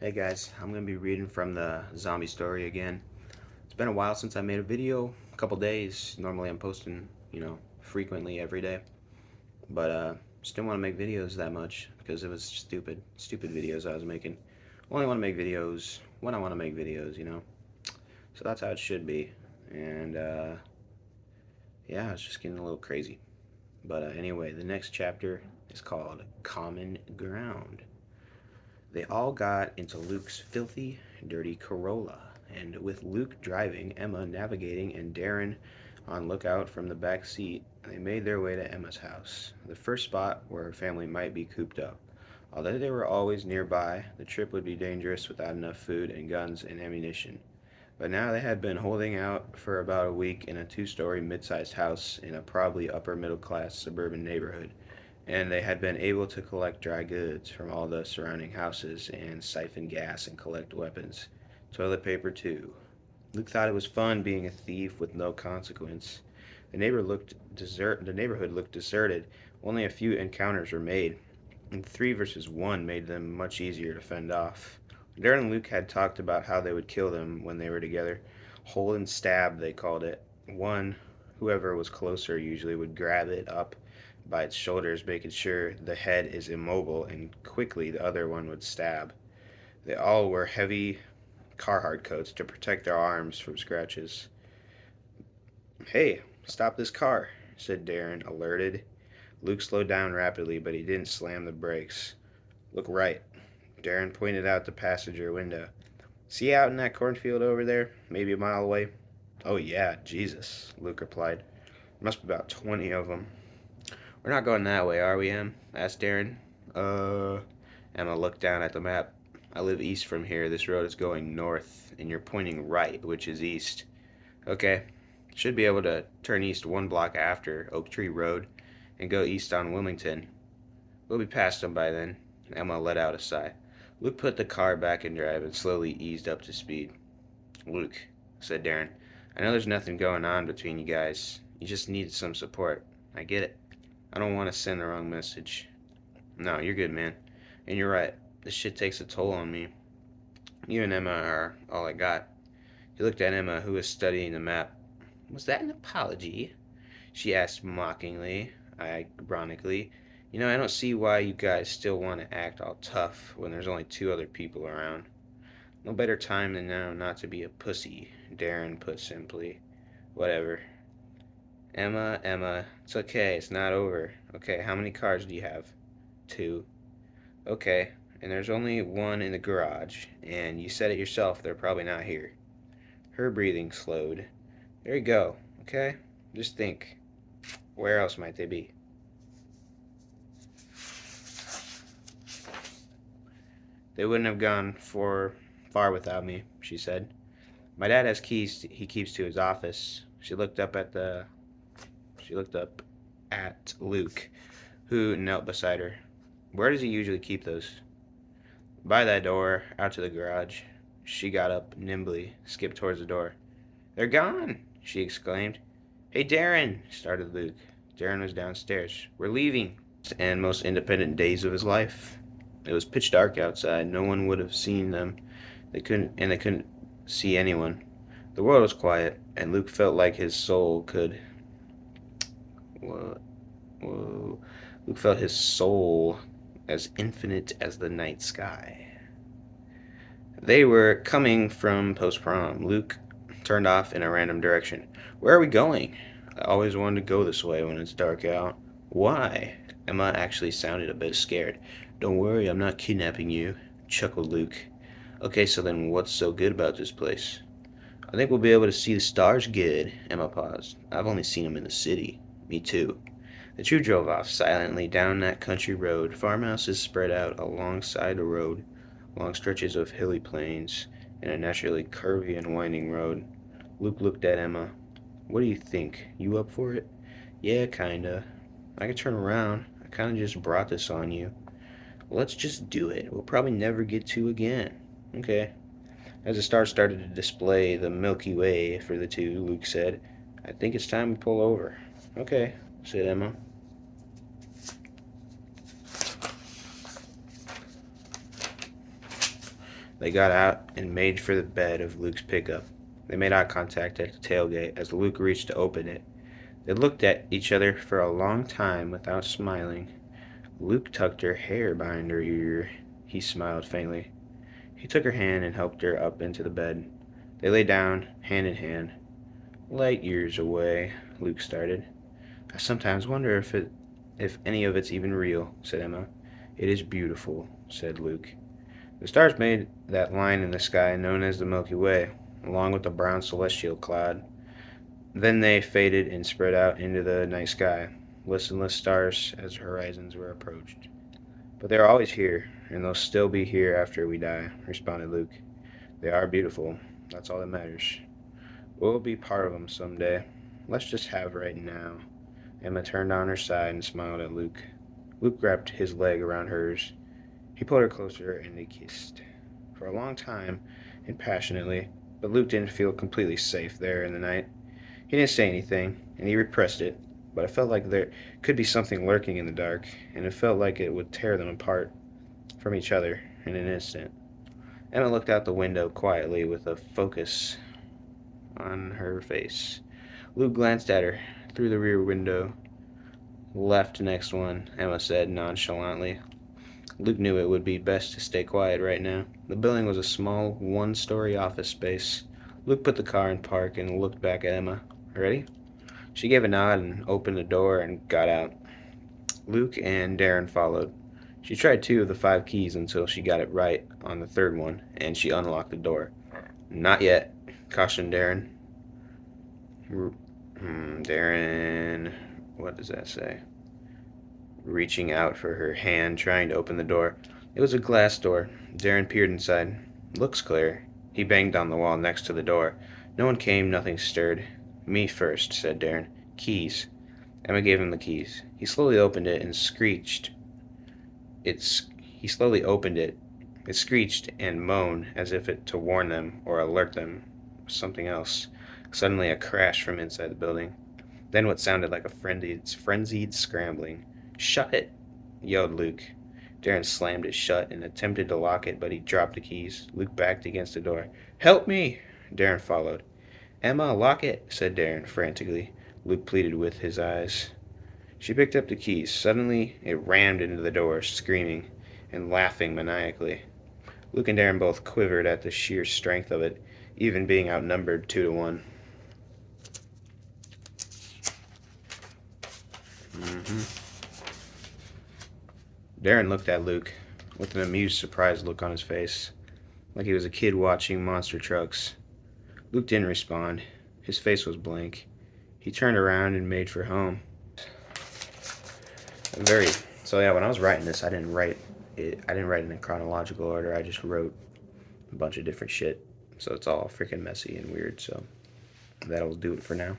Hey guys, I'm going to be reading from the zombie story again. It's been a while since I made a video, a couple days. Normally I'm posting, frequently every day. But just didn't want to make videos that much because it was stupid videos I was making. Only want to make videos when I want to make videos. So that's how it should be. And yeah, it's just getting a little crazy. But anyway, the next chapter is called Common Ground. They all got into Luke's filthy, dirty Corolla, and with Luke driving, Emma navigating, and Darren on lookout from the back seat, they made their way to Emma's house, the first spot where her family might be cooped up. Although they were always nearby, the trip would be dangerous without enough food and guns and ammunition. But now they had been holding out for about a week in a two-story mid-sized house in a probably upper-middle-class suburban neighborhood, and they had been able to collect dry goods from all the surrounding houses and siphon gas and collect weapons. Toilet paper, too. Luke thought it was fun being a thief with no consequence. The neighborhood looked deserted. Only a few encounters were made, and 3 versus 1 made them much easier to fend off. Darren and Luke had talked about how they would kill them when they were together. Hold and stab, they called it. One, whoever was closer usually, would grab it up by its shoulders, making sure the head is immobile, and quickly the other one would stab. They all wore heavy Carhartt coats to protect their arms from scratches. Hey, stop this car, said Darren, alerted. Luke slowed down rapidly, but he didn't slam the brakes. Look right. Darren pointed out the passenger window. See out in that cornfield over there, maybe a mile away? Oh, yeah, Jesus, Luke replied. There must be about 20 of them. We're not going that way, are we, Em? Asked Darren. Emma looked down at the map. I live east from here. This road is going north, and you're pointing right, which is east. Okay. Should be able to turn east 1 block after Oak Tree Road and go east on Wilmington. We'll be past them by then. Emma let out a sigh. Luke put the car back in drive and slowly eased up to speed. Luke, said Darren, I know there's nothing going on between you guys. You just need some support. I get it. I don't want to send the wrong message. No, you're good, man. And you're right. This shit takes a toll on me. You and Emma are all I got. He looked at Emma, who was studying the map. Was that an apology? She asked mockingly, ironically. I don't see why you guys still want to act all tough when there's only 2 other people around. No better time than now not to be a pussy, Darren put simply. Whatever. Emma, it's okay, it's not over. Okay, how many cars do you have? 2. Okay, and there's only 1 in the garage, and you said it yourself, they're probably not here. Her breathing slowed. There you go, okay? Just think, where else might they be? They wouldn't have gone far without me, she said. My dad has keys he keeps to his office. She looked up at Luke, who knelt beside her. Where does he usually keep those? By that door, out to the garage. She got up nimbly, skipped towards the door. They're gone, she exclaimed. Hey, Darren, started Luke. Darren was downstairs. We're leaving. And most independent days of his life. It was pitch dark outside. No one would have seen them. They couldn't see anyone. The world was quiet, and Luke felt like his soul could. Whoa. Luke felt his soul as infinite as the night sky. They were coming from post-prom. Luke turned off in a random direction. Where are we going? I always wanted to go this way when it's dark out. Why? Emma actually sounded a bit scared. Don't worry, I'm not kidnapping you, chuckled Luke. Okay, so then what's so good about this place? I think we'll be able to see the stars good, Emma paused. I've only seen them in the city. Me too. The two drove off silently down that country road. Farmhouses spread out alongside the road, long stretches of hilly plains, and a naturally curvy and winding road. Luke looked at Emma. What do you think? You up for it? Yeah, kinda. I can turn around. I kinda just brought this on you. Let's just do it. We'll probably never get to again. Okay. As the stars started to display the Milky Way for the two, Luke said, I think it's time we pull over. Okay, said Emma. They got out and made for the bed of Luke's pickup. They made eye contact at the tailgate as Luke reached to open it. They looked at each other for a long time without smiling. Luke tucked her hair behind her ear. He smiled faintly. He took her hand and helped her up into the bed. They lay down, hand in hand. Light years away, Luke started. I sometimes wonder if any of it's even real, said Emma. It is beautiful, said Luke. The stars made that line in the sky known as the Milky Way, along with the brown celestial cloud. Then they faded and spread out into the night sky, listless stars as horizons were approached. But they're always here, and they'll still be here after we die, responded Luke. They are beautiful. That's all that matters. We'll be part of them someday. Let's just have right now. Emma turned on her side and smiled at Luke. Luke wrapped his leg around hers. He pulled her closer and they kissed. For a long time and passionately, but Luke didn't feel completely safe there in the night. He didn't say anything, and he repressed it, but it felt like there could be something lurking in the dark, and it felt like it would tear them apart from each other in an instant. Emma looked out the window quietly with a focus on her face. Luke glanced at her through the rear window. Left next one, Emma said nonchalantly. Luke knew it would be best to stay quiet right now. The building was a small, one-story office space. Luke put the car in park and looked back at Emma. Ready? She gave a nod and opened the door and got out. Luke and Darren followed. She tried 2 of the 5 keys until she got it right on the 3rd one, and she unlocked the door. Not yet, cautioned Darren. Darren, what does that say? Reaching out for her hand, trying to open the door. It was a glass door. Darren peered inside. Looks clear. He banged on the wall next to the door. No one came, nothing stirred. Me first, said Darren. Keys. Emma gave him the keys. He slowly opened it and screeched. He slowly opened it. It screeched and moaned as if to warn them or alert them of something else. Suddenly a crash from inside the building. Then what sounded like a frenzied scrambling. Shut it, yelled Luke. Darren slammed it shut and attempted to lock it, but he dropped the keys. Luke backed against the door. Help me! Darren followed. Emma, lock it, said Darren frantically. Luke pleaded with his eyes. She picked up the keys. Suddenly, it rammed into the door, screaming and laughing maniacally. Luke and Darren both quivered at the sheer strength of it, even being outnumbered 2-1. Darren looked at Luke with an amused, surprised look on his face, like he was a kid watching monster trucks. Luke didn't respond. His face was blank. He turned around and made for home. So yeah, when I was writing this, I didn't write it in a chronological order. I just wrote a bunch of different shit. So it's all freaking messy and weird. So that'll do it for now.